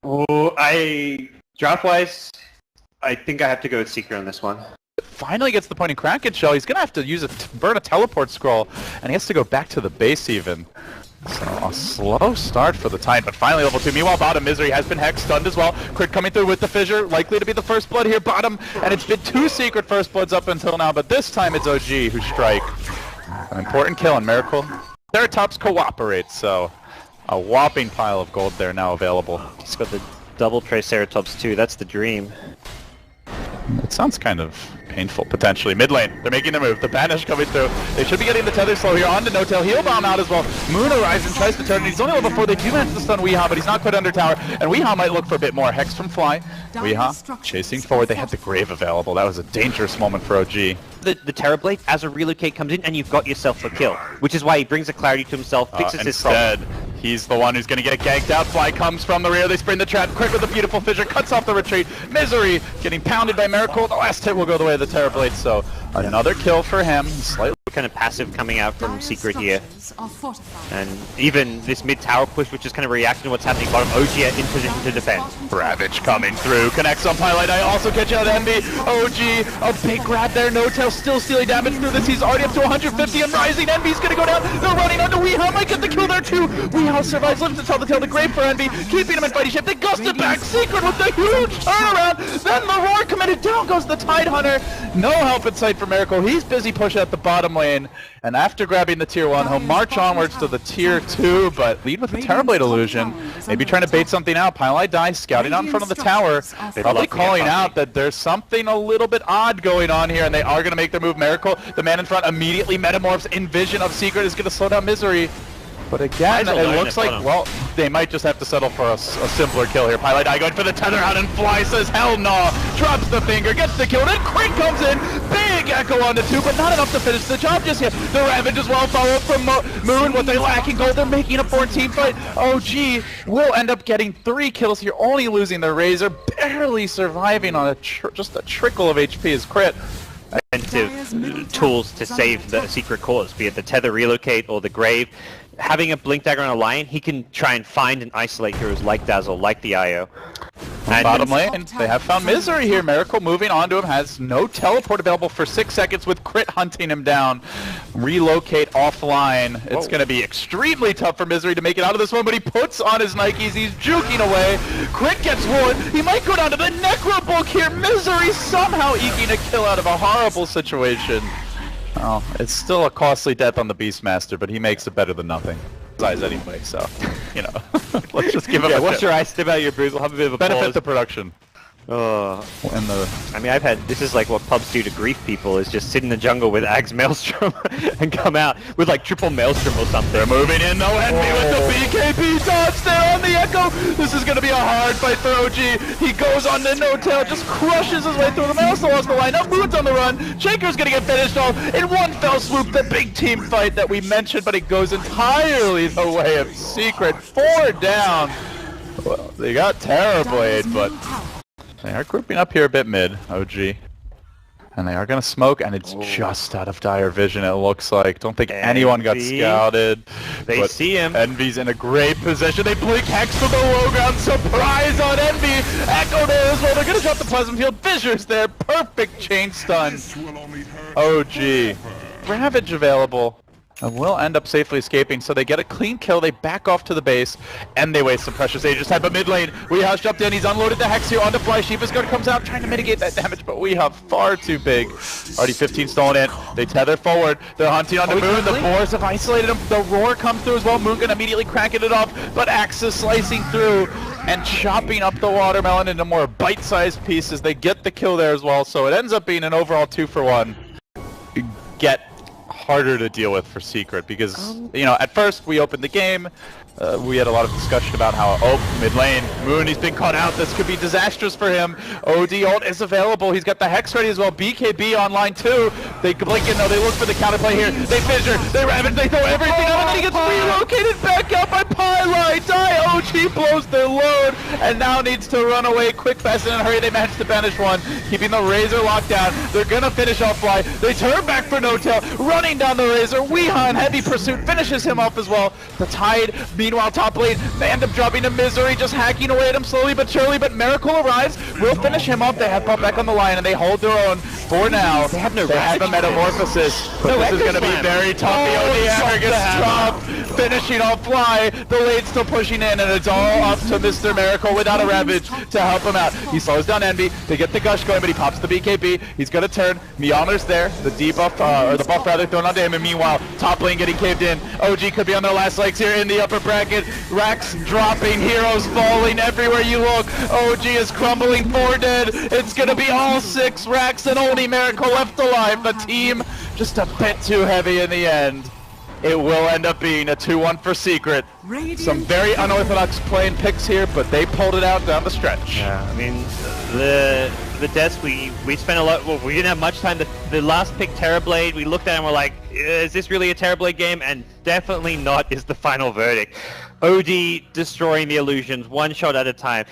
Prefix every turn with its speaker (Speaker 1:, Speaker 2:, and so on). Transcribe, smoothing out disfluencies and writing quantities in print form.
Speaker 1: Oh, draft-wise, I think I have to go with Secret on this one.
Speaker 2: Finally gets the point in Kraken Shell. He's gonna have to use burn a teleport scroll, and he has to go back to the base even. So a slow start for the Titan, but finally level 2. Meanwhile, bottom Misery has been hex stunned as well. Crit coming through with the fissure, likely to be the first blood here. Bottom, and it's been 2 secret first bloods up until now, but this time it's OG who strike. An important kill on Miracle. Ceratops cooperates, so a whopping pile of gold there now available.
Speaker 3: He's got the double Triceratops too. That's the dream.
Speaker 2: It sounds kind of painful, potentially. Mid lane, they're making the move. The banish coming through. They should be getting the tether slow here. On to No-Tail. Heal bomb out as well. Moon Horizon tries to turn. He's only level 4. They do manage to stun Weehaw, but he's not quite under tower. And Weehaw might look for a bit more. Hex from Fly. Weehaw chasing forward. They had the Grave available. That was a dangerous moment for OG.
Speaker 3: The Terrorblade, as a relocate comes in, and you've got yourself a kill. Which is why he brings the clarity to himself, fixes his problem.
Speaker 2: He's the one who's going to get ganked out. Fly comes from the rear. They spring the trap. Quick with a beautiful fissure. Cuts off the retreat. Misery getting pounded by Miracle. The last hit will go the way of the Terrorblade. So another kill for him. Slightly
Speaker 3: kind of passive coming out from Secret here. And even this mid-tower push, which is kind of reacting to what's happening bottom. OG in position to defend.
Speaker 2: Ravage coming through. Connects on Pilot. I also catch out Envy. OG, a big grab there. No-Tail still stealing damage through this. He's already up to 150 and rising. Envy's going to go down. They're running onto Weehaw. Might get the kill there too. Weehaw survives. Lives to tell the tale. The Grave for Envy. Keeping him in fighting shape. They gusted back. Secret with the huge turnaround. Then the roar committed. Down goes the Tide Hunter. No help in sight for Miracle. He's busy pushing at the bottom lane. And after grabbing the tier 1, he'll march onwards to the tier 2, but lead with the Terrorblade illusion. Maybe trying to bait something out. Pylite dies, scouting out in front of the tower. Probably calling out that there's something a little bit odd going on here, and they are going to make their move. Miracle, the man in front, immediately metamorphs in vision of Secret, is going to slow down Misery. But again, it looks like, well, they might just have to settle for a simpler kill here. Pilot Eye going for the tether out, and Fly says, hell no! Drops the finger, gets the kill, then Crit comes in! Big echo on the 2, but not enough to finish the job just yet. The Ravage as well, followed from Moon. What they lack in gold, they're making a 14 fight. OG will end up getting 3 kills here, only losing the Razor, barely surviving on just a trickle of HP as Crit.
Speaker 3: Offensive tools to save the Secret cause, be it the tether relocate or the Grave. Having a Blink Dagger on a Lion, he can try and find and isolate heroes like Dazzle, like the IO.
Speaker 2: And bottom lane, they have found Misery here. Miracle moving onto him, has no teleport available for 6 seconds with Crit hunting him down. Relocate offline. It's going to be extremely tough for Misery to make it out of this one, but he puts on his Nikes. He's juking away. Crit gets one. He might go down to the Necrobook here. Misery somehow eking a kill out of a horrible situation. Oh, it's still a costly death on the Beastmaster, but he makes it better than nothing. Eyes anyway, so, you know, let's just give him a
Speaker 3: watch your eyes, step out your boots, we'll have a bit of a
Speaker 2: benefit
Speaker 3: pause.
Speaker 2: the production.
Speaker 3: I mean, this is like what pubs do to grief people, is just sit in the jungle with Ag's Maelstrom and come out with like triple Maelstrom or something.
Speaker 2: They're moving in, no Envy with the BKB dodge there on the Echo. This is going to be a hard fight for OG. He goes on to No-Tail, just crushes his way through them. Also lost the lineup, Moon's on the run. Shaker's going to get finished off in one fell swoop. The big team fight that we mentioned, but it goes entirely the way of Secret. 4 down. Well, they got Terrorblade, but they are grouping up here a bit mid, OG. And they are going to smoke, and it's just out of dire vision, it looks like. Don't think anyone got scouted.
Speaker 3: They see him.
Speaker 2: Envy's in a great position. They blink Hex to the low ground. Surprise on Envy. Echo there as well. They're going to drop the Plasma Field. Fissures there. Perfect chain stun. OG. Ravage available. And will end up safely escaping, so they get a clean kill, they back off to the base, and they waste some precious Aegis time. But mid lane, Weehaw jumped in, he's unloaded the Hex here onto Fly. Sheepa's Guard comes out, trying to mitigate that damage, but Weehaw far too big. Already 15 stolen in, they tether forward, they're hunting onto Moon, the Boars have isolated him, the Roar comes through as well, Moon gonna immediately cracking it off, but Axis slicing through and chopping up the watermelon into more bite-sized pieces. They get the kill there as well, so it ends up being an overall 2-for-1. Get harder to deal with for Secret because, you know, at first we opened the game, we had a lot of discussion about how, mid lane, Moon, he's been caught out, this could be disastrous for him. OD ult is available, he's got the Hex ready as well, BKB online too, They blink in though, they look for the counterplay here. They fissure, they ravage, they throw everything out, and then he gets relocated back out by Pylite. OG blows their load, and now needs to run away quick, fast, and in a hurry. They manage to banish one, keeping the Razor locked down. They're gonna finish off Fly. They turn back for No Tail, running down the Razor. Weeha in heavy pursuit finishes him off as well. The Tide, meanwhile, top lane, they end up dropping to Misery, just hacking away at him slowly but surely, but Miracle arrives, will finish him off. They have popped back on the line, and they hold their own for now. They have a Metamorphosis, but this is going to be very tough. The OD hammer gets dropped, finishing off Fly. The lane's still pushing in, and it's all up to Mr. Miracle without a Ravage to help him out. He slows down Envy to get the Gush going, but he pops the BKB. He's going to turn. Mjolnir's there, the debuff, or the buff rather, thrown onto him, and meanwhile, top lane getting caved in. OG could be on their last legs here in the upper bracket. Rax dropping, heroes falling everywhere you look. OG is crumbling for dead. It's going to be all 6 Rax and only Miracle left alive. The team just a bit too heavy in the end. It will end up being a 2-1 for Secret. Some very unorthodox playing picks here, but they pulled it out down the stretch.
Speaker 3: Yeah, I mean, the deaths, we spent a lot, well, we didn't have much time. The last pick, Terrorblade, we looked at it and we're like, is this really a Terrorblade game? And definitely not is the final verdict. OD destroying the illusions, one shot at a time.